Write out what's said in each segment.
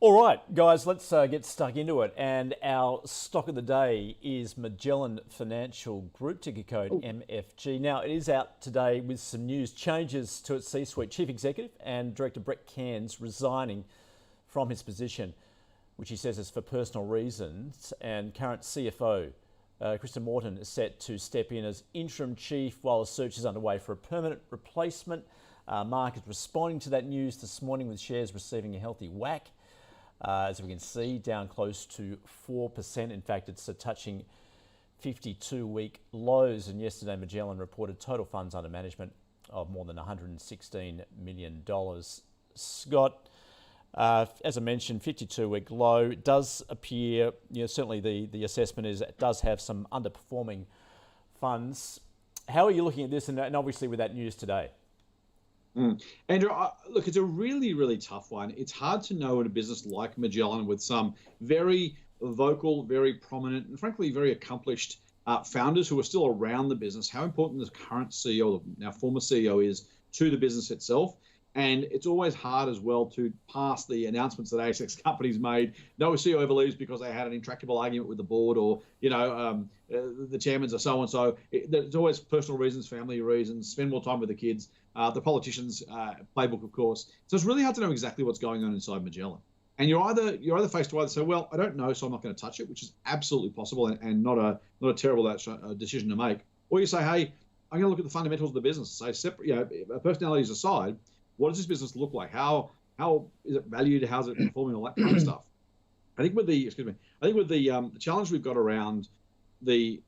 All right, guys, let's get stuck into it. And our stock of the day is Magellan Financial Group, ticker code MFG. Now, it is out today with some news, changes to its C-suite. Chief Executive and Director Brett Cairns resigning from his position, which he says is for personal reasons. And current CFO, Kristen Morton, is set to step in as interim chief while a search is underway for a permanent replacement. Market responding to that news this morning with shares receiving a healthy whack. As we can see, down close to 4%. In fact, it's touching 52-week lows. And yesterday, Magellan reported total funds under management of more than $116 million. Scott, as I mentioned, 52-week low does appear, certainly the assessment is it does have some underperforming funds. How are you looking at this? And obviously with that news today. Andrew, look, it's a really, really tough one. It's hard to know in a business like Magellan with some very vocal, very prominent, and frankly, very accomplished founders who are still around the business, how important the current CEO, now former CEO, is to the business itself. And it's always hard as well to pass the announcements that ASX companies made. No CEO ever leaves because they had an intractable argument with the board, or the chairman's or so and so. There's always personal reasons, family reasons, spend more time with the kids. The politicians' playbook, of course. So it's really hard to know exactly what's going on inside Magellan. And you're either faced to either say, well, I don't know, so I'm not going to touch it, which is absolutely possible and not a terrible decision to make. Or you say, hey, I'm going to look at the fundamentals of the business. Say, separate, personalities aside, what does this business look like? How is it valued? How's it performing? All that kind of stuff. I think with the challenge we've got around the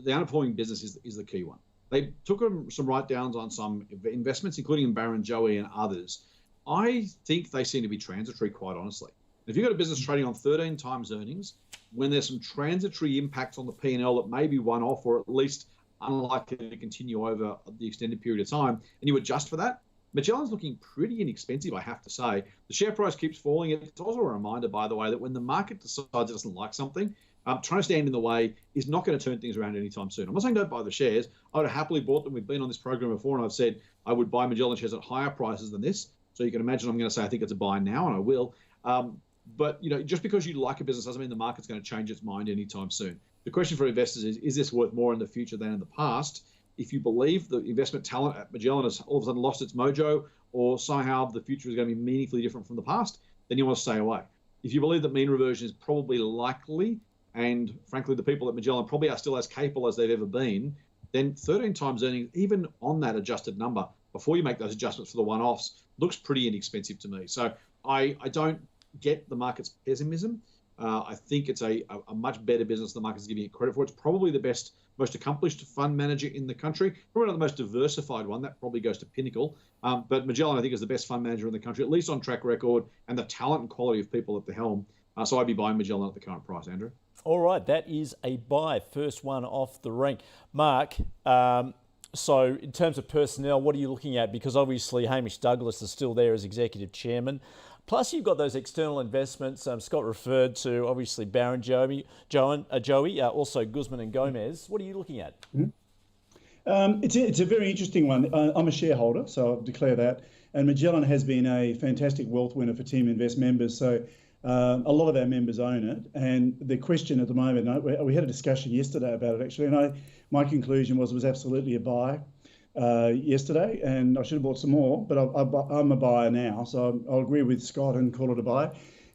underperforming business is the key one. They took some write-downs on some investments, including in Barrenjoey and others. I think they seem to be transitory, quite honestly. If you've got a business trading on 13 times earnings, when there's some transitory impacts on the P&L that may be one-off or at least unlikely to continue over the extended period of time, and you adjust for that, Magellan's looking pretty inexpensive, I have to say. The share price keeps falling. It's also a reminder, by the way, that when the market decides it doesn't like something, trying to stand in the way is not going to turn things around anytime soon. I'm not saying don't buy the shares. I would have happily bought them. We've been on this program before, and I've said I would buy Magellan shares at higher prices than this. So you can imagine I'm going to say I think it's a buy now, and I will. But just because you like a business doesn't mean the market's going to change its mind anytime soon. The question for investors is this worth more in the future than in the past? If you believe the investment talent at Magellan has all of a sudden lost its mojo, or somehow the future is going to be meaningfully different from the past, then you want to stay away. If you believe that mean reversion is probably likely, and frankly, the people at Magellan probably are still as capable as they've ever been, then 13 times earnings, even on that adjusted number, before you make those adjustments for the one-offs, looks pretty inexpensive to me. So I don't get the market's pessimism. I think it's a much better business than the market's giving it credit for. It's probably the best, most accomplished fund manager in the country. Probably not the most diversified one. That probably goes to Pinnacle. But Magellan, I think, is the best fund manager in the country, at least on track record, and the talent and quality of people at the helm. So I'd be buying Magellan at the current price, Andrew. All right, that is a buy. First one off the rank. Mark, so in terms of personnel, what are you looking at? Because obviously Hamish Douglas is still there as executive chairman. Plus, you've got those external investments. Scott referred to, obviously, Barrenjoey, also Guzman and Gomez. What are you looking at? It's a very interesting one. I'm a shareholder, so I'll declare that. And Magellan has been a fantastic wealth winner for TeamInvest members. So a lot of our members own it. And the question at the moment, we had a discussion yesterday about it, actually, and my conclusion was it was absolutely a buy. Yesterday, and I should have bought some more, but I'm a buyer now, so I'll agree with Scott and call it a buy.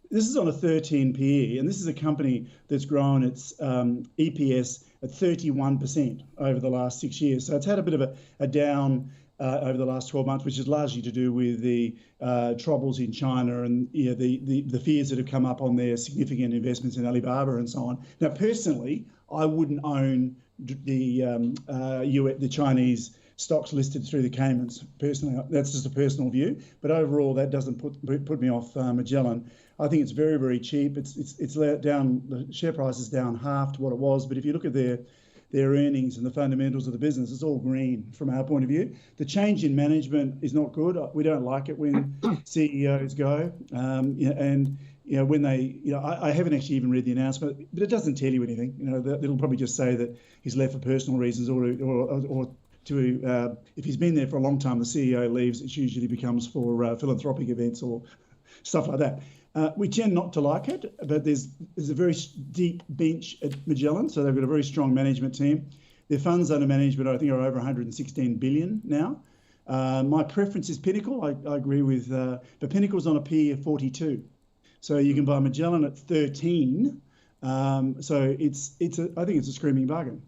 This is on a 13 PE, and this is a company that's grown its EPS at 31% over the last 6 years. So it's had a bit of a down over the last 12 months, which is largely to do with the troubles in China and the fears that have come up on their significant investments in Alibaba and so on. Now, personally, I wouldn't own the Chinese stocks listed through the Caymans. Personally, that's just a personal view. But overall, that doesn't put me off Magellan. I think it's very, very cheap. It's down. The share price is down half to what it was. But if you look at their earnings and the fundamentals of the business, it's all green from our point of view. The change in management is not good. We don't like it when CEOs go. When they, I haven't actually even read the announcement, but it doesn't tell you anything. It'll probably just say that he's left for personal reasons or if he's been there for a long time, the CEO leaves, it usually becomes for philanthropic events or stuff like that. We tend not to like it, but there's a very deep bench at Magellan, so they've got a very strong management team. Their funds under management, I think, are over 116 billion now. My preference is Pinnacle. I agree with, but Pinnacle's on a PE of 42, so you can buy Magellan at 13. So I think it's a screaming bargain.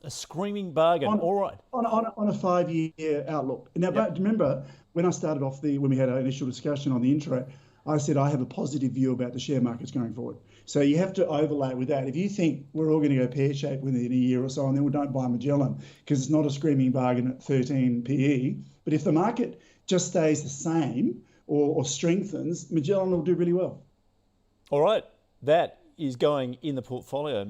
A screaming bargain. All right. On a 5-year outlook. Now, but remember when I started off when we had our initial discussion on the intro, I said I have a positive view about the share markets going forward. So you have to overlay with that. If you think we're all going to go pear-shaped within a year or so, and then we don't buy Magellan because it's not a screaming bargain at 13 PE. But if the market just stays the same or strengthens, Magellan will do really well. All right. That is going in the portfolio.